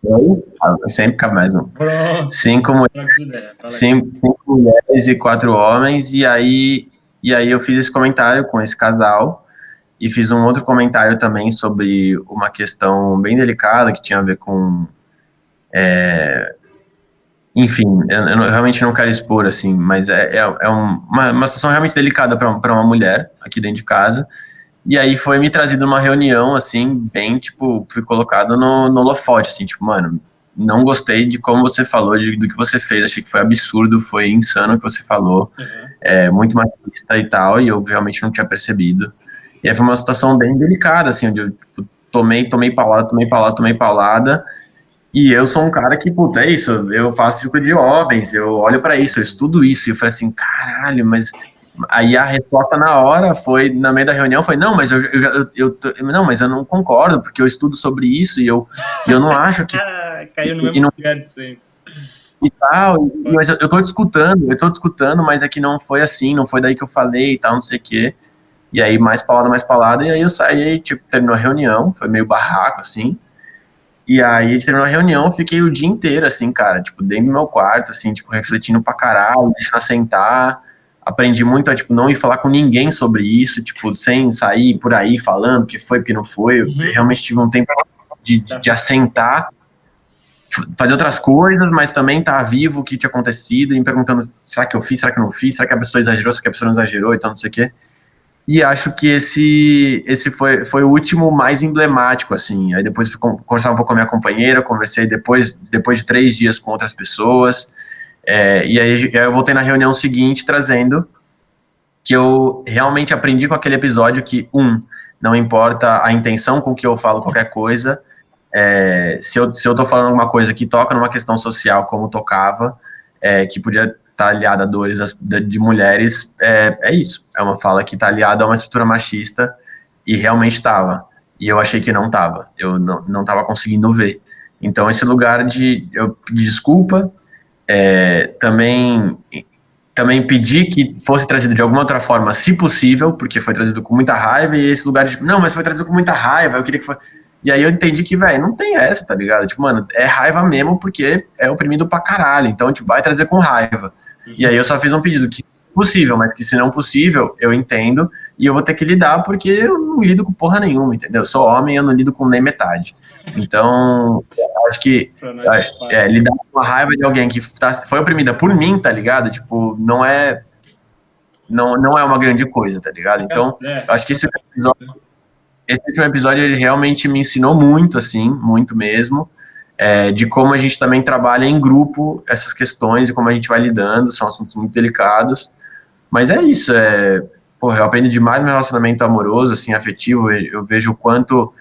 mulheres. Sempre cabe mais um. Pronto. 5 Troca essa ideia. Fala aí. cinco mulheres e 4 homens, e aí eu fiz esse comentário com esse casal, e fiz um outro comentário também sobre uma questão bem delicada que tinha a ver com, enfim, eu realmente não quero expor, assim, mas é uma situação realmente delicada para uma mulher aqui dentro de casa, e aí foi me trazido numa reunião, assim, bem, tipo, fui colocado no holofote, assim, tipo, mano, não gostei de como você falou, do que você fez, achei que foi absurdo, foi insano o que você falou, Uhum. muito machista e tal, e eu realmente não tinha percebido. E aí foi uma situação bem delicada, assim, onde eu tipo, tomei paulada, tomei paulada, tomei paulada, e eu sou um cara que, puta, é isso, eu faço ciclo de homens, eu olho pra isso, eu estudo isso, e eu falei assim, caralho, mas aí a resposta na hora foi, na meio da reunião, foi, não, mas não, mas eu não concordo, porque eu estudo sobre isso, e eu não acho que, Caiu no e mesmo não, lugar de sempre. e tal, mas eu tô discutindo, mas é que não foi assim, não foi daí que eu falei e tal, não sei o quê. E aí, mais paulada, e aí eu saí, tipo, terminou a reunião, foi meio barraco, assim. E aí, a gente terminou a reunião, eu fiquei o dia inteiro, assim, cara, tipo, dentro do meu quarto, assim, tipo, refletindo pra caralho, deixando assentar. Aprendi muito a, tipo, não ir falar com ninguém sobre isso, tipo, sem sair por aí falando que foi, que não foi. Eu Uhum. realmente tive um tempo de assentar, fazer outras coisas, mas também estar vivo o que tinha acontecido, e me perguntando, será que eu fiz, será que eu não fiz, será que a pessoa exagerou, será que a pessoa não exagerou, então não sei o quê. E acho que esse foi o último mais emblemático, assim. Aí depois fui conversar um pouco com a minha companheira, conversei depois de 3 dias com outras pessoas. E aí eu voltei na reunião seguinte trazendo que eu realmente aprendi com aquele episódio que, não importa a intenção com que eu falo qualquer coisa, se eu tô falando alguma coisa que toca numa questão social como tocava, que podia estar aliada a dores de mulheres, é isso. É uma fala que está aliada a uma estrutura machista e realmente estava. E eu achei que não estava. Eu não estava conseguindo ver. Então, esse lugar de eu pedir desculpa, também pedi que fosse trazido de alguma outra forma, se possível, porque foi trazido com muita raiva, e esse lugar de, tipo, não, mas foi trazido com muita raiva, eu queria que fosse. E aí eu entendi que, velho, não tem essa, tá ligado? Tipo, mano, é raiva mesmo porque é oprimido pra caralho, então, tipo, vai trazer com raiva. E aí eu só fiz um pedido que possível, mas que se não possível, eu entendo, e eu vou ter que lidar porque eu não lido com porra nenhuma, entendeu? Eu sou homem, eu não lido com nem metade. Então, eu acho que Pra nós é fácil. lidar com a raiva de alguém que foi oprimida por mim, tá ligado? Tipo, não é uma grande coisa, tá ligado? Então, eu acho que esse último episódio ele realmente me ensinou muito, assim, muito mesmo, de como a gente também trabalha em grupo essas questões e como a gente vai lidando, são assuntos muito delicados, mas é isso, porra, eu aprendi demais no relacionamento amoroso, assim, afetivo, eu vejo o quanto,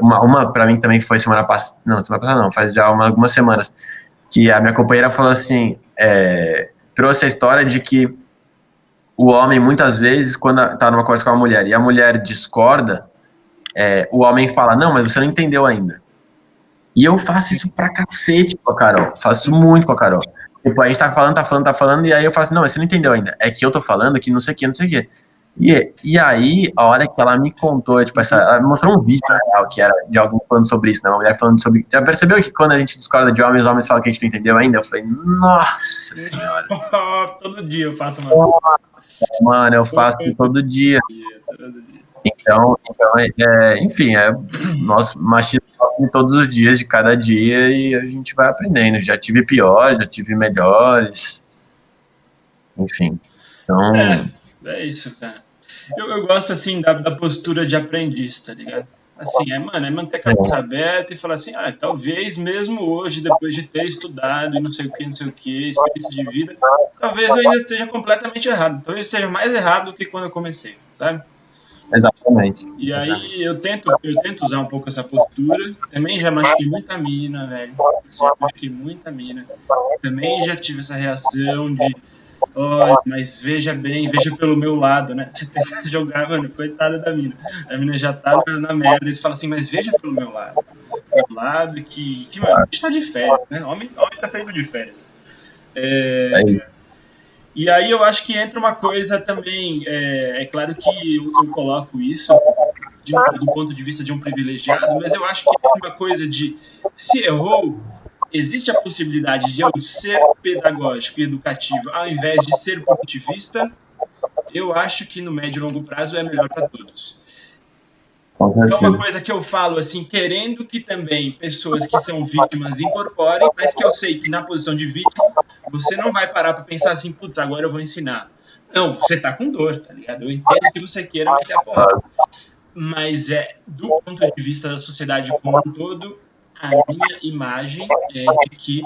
uma para mim também foi semana passada não, faz já algumas semanas, que a minha companheira falou assim, trouxe a história de que o homem, muitas vezes, quando tá numa conversa com a mulher e a mulher discorda, o homem fala, não, mas você não entendeu ainda. E eu faço isso pra cacete com a Carol, faço muito com a Carol. Tipo, a gente tá falando, e aí eu falo assim, não, mas você não entendeu ainda. É que eu tô falando que não sei o que, não sei o que. E aí, a hora que ela me contou, tipo, ela me mostrou um vídeo, na real, que era de alguém falando sobre isso, né? Uma mulher falando sobre. Já percebeu que quando a gente discorda de homens, os homens falam que a gente não entendeu ainda? Eu falei, nossa senhora. Todo dia eu faço uma. Mano, eu faço todo dia. Todo dia. Então, enfim, nós machismo todos os dias, de cada dia, e a gente vai aprendendo. Já tive piores, já tive melhores, enfim. Então, É isso, cara. Eu gosto, assim, da postura de aprendiz, tá ligado? Assim, mano, é manter a cabeça aberta e falar assim, talvez mesmo hoje, depois de ter estudado e não sei o que, não sei o que, experiência de vida, talvez eu ainda esteja completamente errado. Talvez esteja mais errado do que quando eu comecei, sabe? Exatamente. E aí eu tento usar um pouco essa postura. Também já machuquei muita mina, velho. Já machuquei muita mina. Também já tive essa reação de, olha, mas veja bem, veja pelo meu lado, né? Você tenta jogar, mano, coitada da mina. A mina já tá na merda. E você fala assim, mas veja pelo meu lado. Meu lado mano, a gente tá de férias, né? Homem tá sempre de férias. É isso. E aí eu acho que entra uma coisa também, claro que eu coloco isso do ponto de vista de um privilegiado, mas eu acho que é uma coisa de, se errou, existe a possibilidade de eu ser pedagógico e educativo ao invés de ser punitivista. Eu acho que no médio e longo prazo é melhor para todos. Com É uma certeza. coisa que eu falo assim, querendo que também pessoas que são vítimas incorporem, mas que eu sei que na posição de vítima você não vai parar para pensar assim, putz, agora eu vou ensinar. Não, você tá com dor, tá ligado? Eu entendo que você queira meter a porrada. Mas do ponto de vista da sociedade como um todo, a minha imagem é de que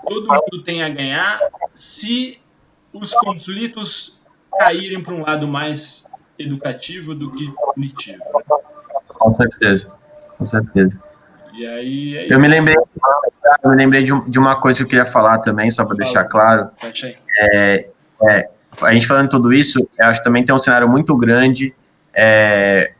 todo mundo tem a ganhar se os conflitos caírem para um lado mais educativo do que punitivo, né? Com certeza. Com certeza. E aí é Eu me isso. lembrei, de uma coisa que eu queria falar também, só para deixar Fala, claro. fecha aí. A gente falando tudo isso, eu acho que também tem um cenário muito grande é,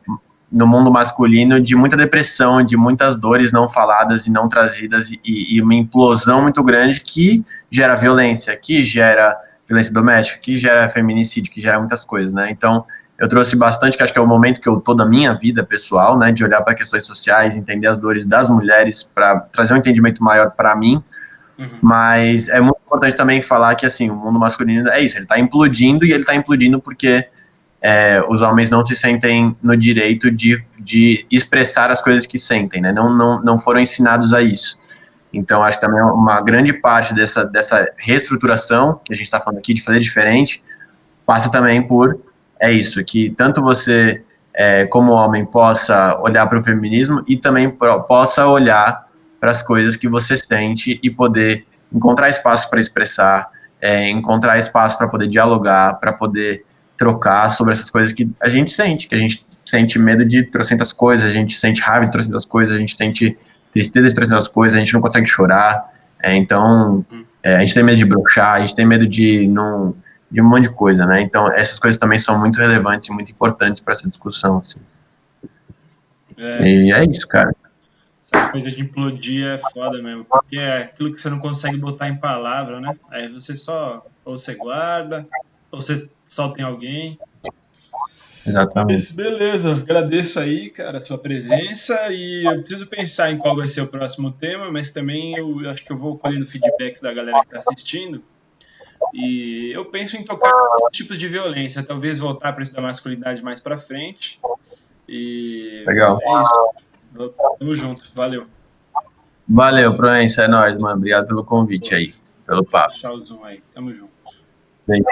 no mundo masculino de muita depressão, de muitas dores não faladas e não trazidas e uma implosão muito grande que gera violência, que gera violência doméstica, que gera feminicídio, que gera muitas coisas, né? Então, eu trouxe bastante, que acho que é o momento que eu tô da minha vida pessoal, né, de olhar para questões sociais, entender as dores das mulheres para trazer um entendimento maior para mim. Mas é muito importante também falar que, assim, o mundo masculino é isso, ele está implodindo e ele está implodindo porque os homens não se sentem no direito de expressar as coisas que sentem, né? Não foram ensinados a isso. Então, acho que também uma grande parte dessa reestruturação que a gente está falando aqui, de fazer diferente, passa também por, isso, que tanto você, como homem, possa olhar para o feminismo e também possa olhar para as coisas que você sente e poder encontrar espaço para expressar, encontrar espaço para poder dialogar, para poder trocar sobre essas coisas que a gente sente, que a gente sente medo de trocentas coisas, a gente sente raiva de trocentas coisas, a gente sente tristeza de trocentas coisas, a gente não consegue chorar, então a gente tem medo de broxar, a gente tem medo de um monte de coisa, né? Então, essas coisas também são muito relevantes e muito importantes para essa discussão, assim. E é isso, cara. Essa coisa de implodir é foda mesmo, porque é aquilo que você não consegue botar em palavra, né? Aí você só, ou você guarda, ou você só tem alguém. Exatamente. Mas beleza, agradeço aí, cara, a sua presença e eu preciso pensar em qual vai ser o próximo tema, mas também eu acho que eu vou colhendo feedbacks da galera que está assistindo e eu penso em tocar tipos de violência, talvez voltar para isso da masculinidade mais para frente e Legal. é isso. Tamo junto, valeu. Valeu, Proença, é nóis, mano. Obrigado pelo convite Pô, aí, pelo papo. puxar o zoom aí, tamo junto. Bem,